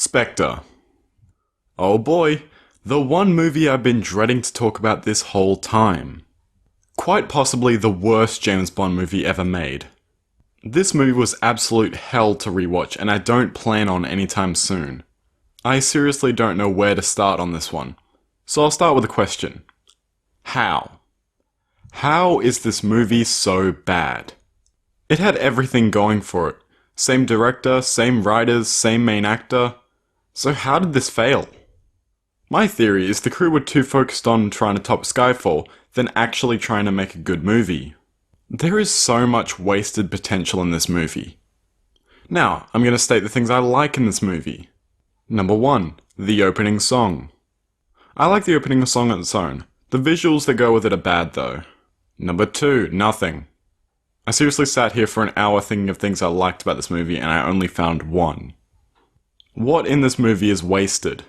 Spectre. Oh boy, the one movie I've been dreading to talk about this whole time. Quite possibly the worst James Bond movie ever made. This movie was absolute hell to rewatch, and I don't plan on anytime soon. I seriously don't know where to start on this one, so I'll start with a question. How? How is this movie so bad? It had everything going for it. Same director, same writers, same main actor. So how did this fail? My theory is the crew were too focused on trying to top Skyfall than actually trying to make a good movie. There is so much wasted potential in this movie. Now, I'm going to state the things I like in this movie. Number 1, the opening song. I like the opening song on its own. The visuals that go with it are bad though. Number 2, nothing. I seriously sat here for an hour thinking of things I liked about this movie and I only found one. What in this movie is wasted?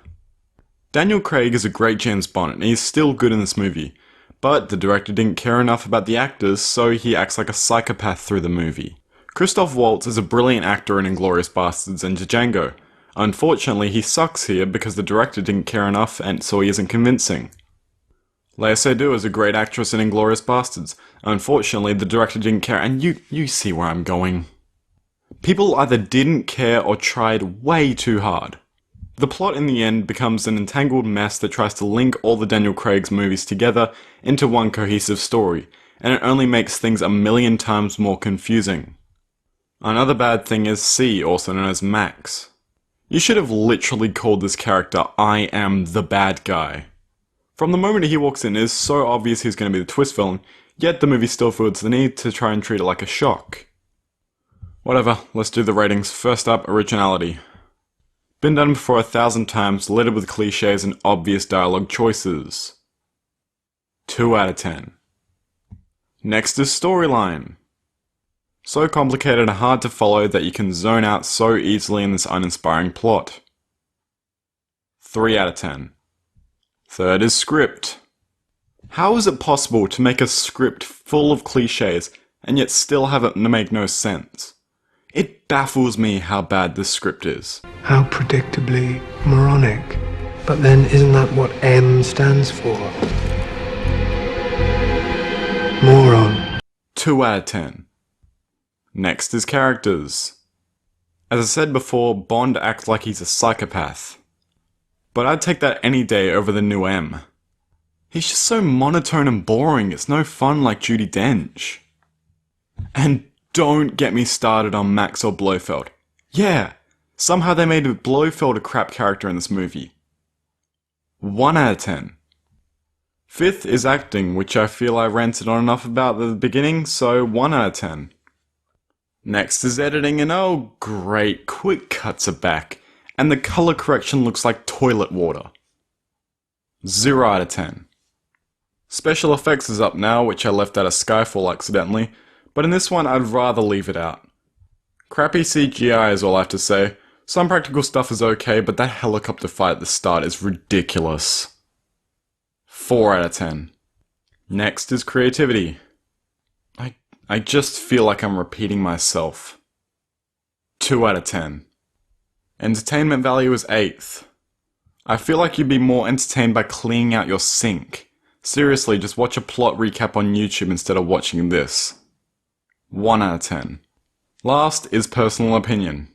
Daniel Craig is a great James Bond and he's still good in this movie, but the director didn't care enough about the actors, so he acts like a psychopath through the movie. Christoph Waltz is a brilliant actor in Inglourious Basterds and Django. Unfortunately, he sucks here because the director didn't care enough and so he isn't convincing. Lea Seydoux is a great actress in Inglourious Basterds. Unfortunately, the director didn't care, and you see where I'm going. People either didn't care or tried way too hard. The plot in the end becomes an entangled mess that tries to link all the Daniel Craig's movies together into one cohesive story, and it only makes things a million times more confusing. Another bad thing is C, also known as Max. You should have literally called this character I am the bad guy. From the moment he walks in, it is so obvious he's going to be the twist villain, yet the movie still feels the need to try and treat it like a shock. Whatever, let's do the ratings. First up, originality. Been done before 1,000 times, littered with cliches and obvious dialogue choices. 2 out of 10. Next is storyline. So complicated and hard to follow that you can zone out so easily in this uninspiring plot. 3 out of 10. Third is script. How is it possible to make a script full of cliches and yet still have it make no sense? It baffles me how bad this script is. How predictably moronic. But then isn't that what M stands for? Moron. 2 out of 10. Next is characters. As I said before, Bond acts like he's a psychopath. But I'd take that any day over the new M. He's just so monotone and boring, it's no fun like Judi Dench. And don't get me started on Max or Blofeld. Yeah, somehow they made Blofeld a crap character in this movie. 1 out of 10. Fifth is acting, which I feel I ranted on enough about at the beginning, so 1 out of 10. Next is editing, and oh great, quick cuts are back, and the color correction looks like toilet water. 0 out of 10. Special effects is up now, which I left out of Skyfall accidentally, but in this one I'd rather leave it out. Crappy CGI is all I have to say. Some practical stuff is okay, but that helicopter fight at the start is ridiculous. 4 out of 10. Next is creativity. I just feel like I'm repeating myself. 2 out of 10. Entertainment value is 8th. I feel like you'd be more entertained by cleaning out your sink. Seriously, just watch a plot recap on YouTube instead of watching this. 1 out of 10. Last is personal opinion.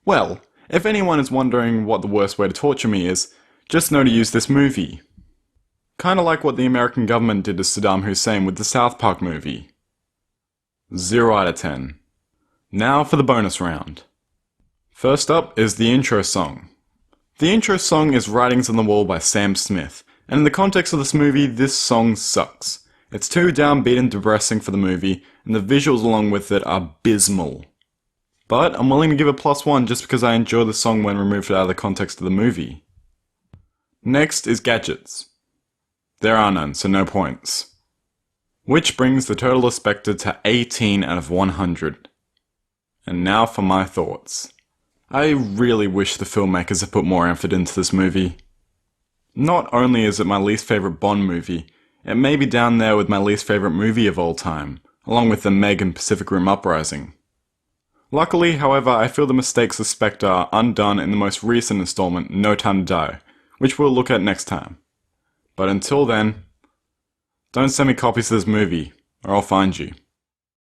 Well, if anyone is wondering what the worst way to torture me is, just know to use this movie. Kinda like what the American government did to Saddam Hussein with the South Park movie. 0 out of 10. Now for the bonus round. First up is the intro song. The intro song is Writings on the Wall by Sam Smith, and in the context of this movie, this song sucks. It's too downbeat and depressing for the movie, and the visuals along with it are abysmal. But I'm willing to give it +1 just because I enjoy the song when removed out of the context of the movie. Next is gadgets. There are none, so no points. Which brings the total of Spectre to 18 out of 100. And now for my thoughts. I really wish the filmmakers had put more effort into this movie. Not only is it my least favourite Bond movie, it may be down there with my least favourite movie of all time, along with The Meg and Pacific Rim Uprising. Luckily, however, I feel the mistakes of Spectre are undone in the most recent installment, No Time to Die, which we'll look at next time. But until then, don't send me copies of this movie, or I'll find you.